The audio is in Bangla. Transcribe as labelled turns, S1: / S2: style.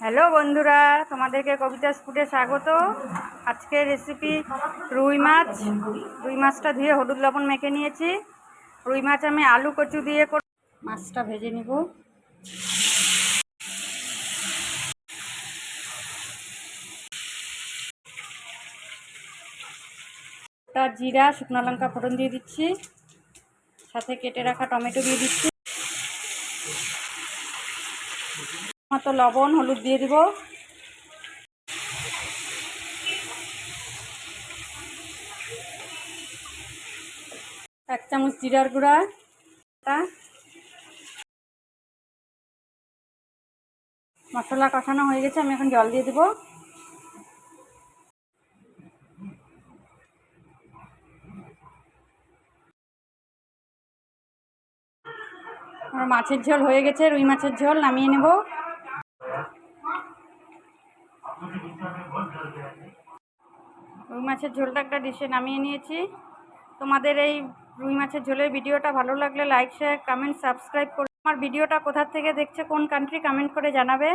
S1: হ্যালো বন্ধুরা, তোমাদেরকে কবিতা ফুডে স্বাগত। আজকের রেসিপি রুই মাছ। রুই মাছটা ধুয়ে হলুদ লবণ মেখে নিয়েছি। রুই মাছ আমি আলু কচু দিয়ে মাছটা ভেজে নিব। তার জিরা শুকনো লঙ্কা ফোড়ন দিয়ে দিচ্ছি, সাথে কেটে রাখা টমেটো দিয়ে দিচ্ছি, মতো লবণ হলুদ দিয়ে দিব। এক চামচ জিরার গুঁড়া। মশলা কষানো হয়ে গেছে, আমি এখন জল দিয়ে দেবো। আমার মাছের ঝোল হয়ে গেছে, রুই মাছের ঝোল নামিয়ে নেব। রুই মাছের ঝোলটা একটা ডিশে নামিয়ে নিয়েছি। তোমাদের এই রুই মাছের ঝোলের ভিডিওটা ভালো লাগলে লাইক শেয়ার কমেন্ট সাবস্ক্রাইব করো। আমার ভিডিওটা কোথা থেকে দেখছে, কোন কান্ট্রি, কমেন্ট করে জানাবে।